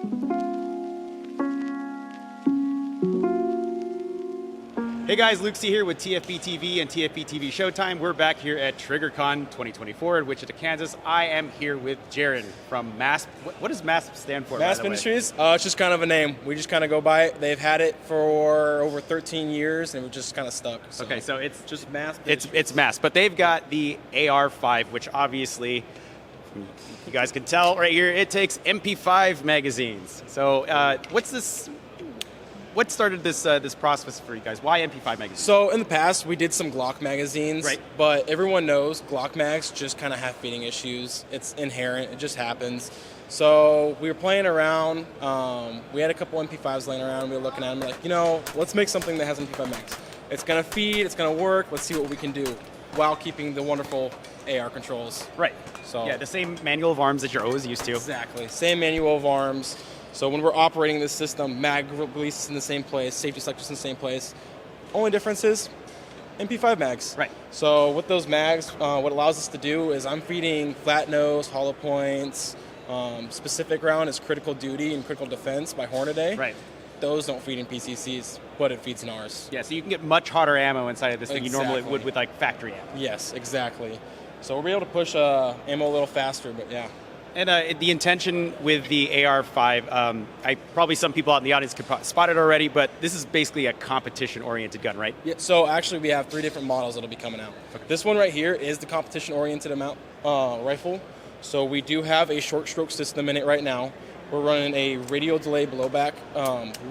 Hey guys, Luke C here with TFBTV and TFBTV Showtime. We're back here at TriggrCon 2024 in Wichita, Kansas. I am here with Jaron from MASP. What does MASP stand for? MASP Industries? It's just kind of a name. We just kind of go by it. They've had it for over 13 years, and we're just kind of stuck. So. Okay, so it's just MASP. It's MASP, but they've got the AR5, which obviously, you guys can tell right here, it takes MP5 magazines. So what's this? What started this this process for you guys? Why MP5 magazines? So in the past, we did some Glock magazines, right? But everyone knows Glock mags just kind of have feeding issues. It's inherent. It just happens. So we were playing around. We had a couple MP5s laying around. We were looking at them like, let's make something that has MP5 mags. It's going to feed. It's going to work. Let's see what we can do while keeping the wonderful AR controls. Right. So yeah, the same manual of arms that you're always used to. Exactly. Same manual of arms. So when we're operating this system, mag release in the same place, safety selectors in the same place. Only difference is MP5 mags. Right. So with those mags, what allows us to do is I'm feeding flat nose, hollow points. Specific round is critical duty and critical defense by Hornaday. Right. Those don't feed in PCCs, but it feeds in ours. Yeah, so you can get much hotter ammo inside of this than you normally would with like factory ammo. Yes, exactly. So we'll be able to push ammo a little faster, but yeah. And the intention with the AR5, probably some people out in the audience could spot it already, but this is basically a competition-oriented gun, right? Yeah, so actually we have 3 different models that'll be coming out. Okay. This one right here is the competition-oriented rifle. So we do have a short stroke system in it right now. We're running a radial delayed blowback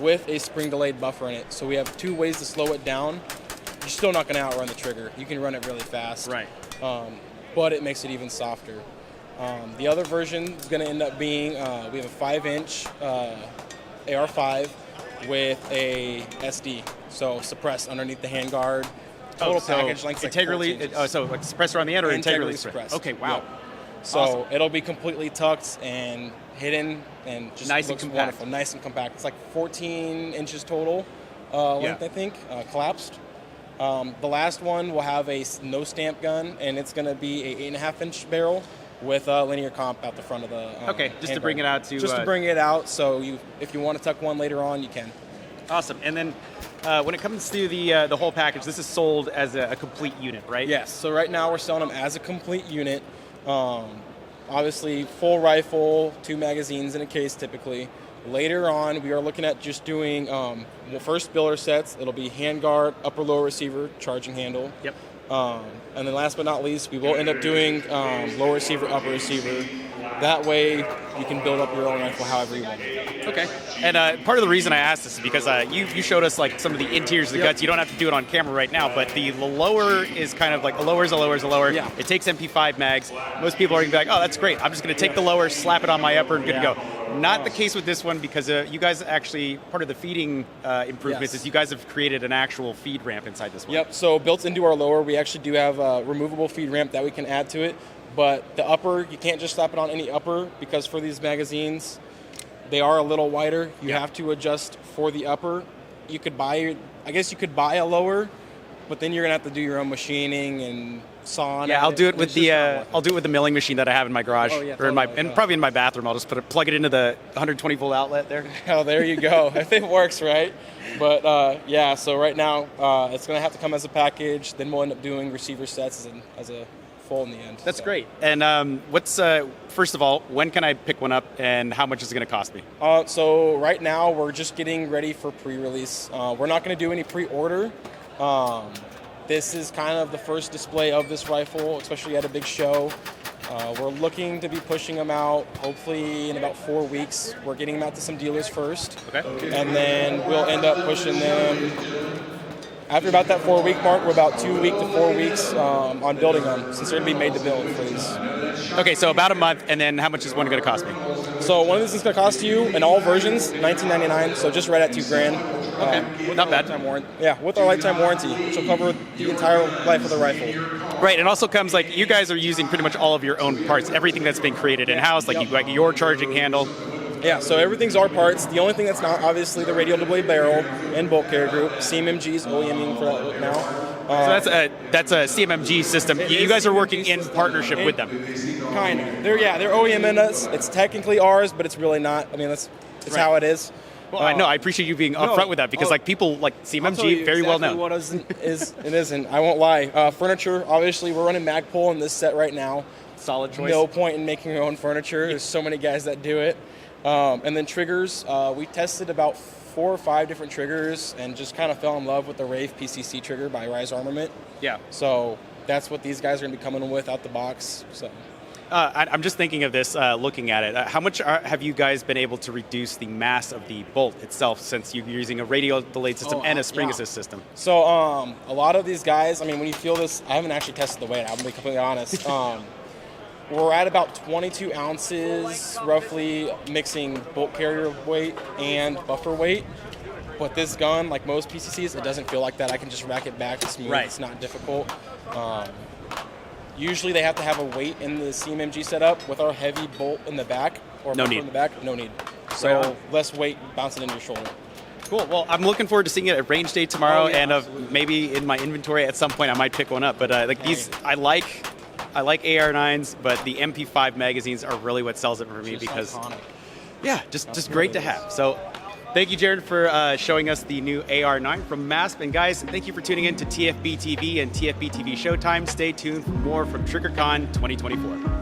with a spring delayed buffer in it. So we have 2 ways to slow it down. You're still not going to outrun the trigger. You can run it really fast. Right. But it makes it even softer. The other version is going to end up being, we have a 5-inch AR5 with a SD, so suppressed underneath the handguard. Total package length integrally, so like suppressor on the end or integrally suppressed? Okay, wow. Yep. So awesome. It'll be completely tucked and hidden and just nice looks and compact. Wonderful, nice and compact. It's like 14 inches total length, I think, collapsed. The last one will have a no stamp gun, and it's going to be a 8.5-inch barrel with a linear comp out the front of the okay, just to bring it out to... Just to bring it out, so if you want to tuck one later on, you can. Awesome. And then when it comes to the whole package, this is sold as a complete unit, right? Yes. So right now we're selling them as a complete unit. Obviously, full rifle, 2 magazines in a case typically. Later on, we are looking at just doing first builder sets. It'll be handguard, upper lower receiver, charging handle. Yep. And then last but not least, we will end up doing lower receiver, upper receiver. That way, you can build up your own rifle however you want. Okay. And part of the reason I asked this is because you showed us like some of the interiors of the guts. You don't have to do it on camera right now, but the lower is kind of like a lower is a lower is a lower. Yeah. It takes MP5 mags. Most people are going to be like, oh, that's great. I'm just going to take the lower, slap it on my upper, and good to go. Not the case with this one because you guys actually, part of the feeding improvements is you guys have created an actual feed ramp inside this one. Yep, so built into our lower, we actually do have a removable feed ramp that we can add to it. But the upper, you can't just slap it on any upper because for these magazines, they are a little wider. You have to adjust for the upper. You could buy, I guess you could buy a lower, but then you're gonna have to do your own machining and sawing. Yeah, I'll do it with the milling machine that I have in my garage, or in my and probably in my bathroom. I'll just plug it into the 120 volt outlet there. Oh, there you go. If it works, right? But yeah, so right now it's gonna have to come as a package. Then we'll end up doing receiver sets as a full in the end. That's great. And what's first of all, when can I pick one up, and how much is it going to cost me? So right now we're just getting ready for pre-release. We're not going to do any pre-order. This is kind of the first display of this rifle, especially at a big show. We're looking to be pushing them out hopefully in about 4 weeks. We're getting them out to some dealers first. Okay. And then we'll end up pushing them. After about that 4-week mark, we're about 2 weeks to 4 weeks on building them, since they're going to be made to build for these. Okay, so about a month, and then how much is one going to cost me? So one of these is going to cost you, in all versions, $19.99, so just right at $2,000. Okay, not bad. With our lifetime warranty, which will cover the entire life of the rifle. Right, it also comes like you guys are using pretty much all of your own parts, everything that's been created in-house, like your charging handle. Yeah, so everything's our parts. The only thing that's not, obviously, the radial delayed barrel and bolt carrier group. CMMG's OEMing for that now. So that's a CMMG system. You guys are working in partnership with them. Kind of. They're OEMing us. It's technically ours, but it's really not. I mean, It's how it is. Well, I know. I appreciate you being upfront with that because like people like I'll tell you CMMG very well exactly know. What is and isn't. I won't lie. Furniture, obviously, we're running Magpul in this set right now. Solid choice. No point in making your own furniture. There's so many guys that do it. And then triggers, we tested about 4 or 5 different triggers and just kind of fell in love with the Rave PCC trigger by Rise Armament. Yeah. So that's what these guys are going to be coming with out the box. So. I'm just thinking of this, looking at it. How much have you guys been able to reduce the mass of the bolt itself since you're using a radial delayed system and a spring assist system? So a lot of these guys, I mean, when you feel this, I haven't actually tested the weight, I'm going to be completely honest. We're at about 22 ounces, roughly, mixing bolt carrier weight and buffer weight. But this gun, like most PCCs, it doesn't feel like that. I can just rack it back. It's smooth. Right. It's not difficult. Usually they have to have a weight in the CMMG setup. With our heavy bolt in the back, or no need. in the back, no need. So less weight bouncing into your shoulder. Cool. Well, I'm looking forward to seeing it at range day tomorrow, and maybe in my inventory at some point I might pick one up. But these, I like AR9s, but the MP5 magazines are really what sells it for me because, iconic. Yeah, just great to have. So. Thank you, Jared, for showing us the new AR9 from MASP. And guys, thank you for tuning in to TFBTV and TFBTV Showtime. Stay tuned for more from TriggrCon 2024.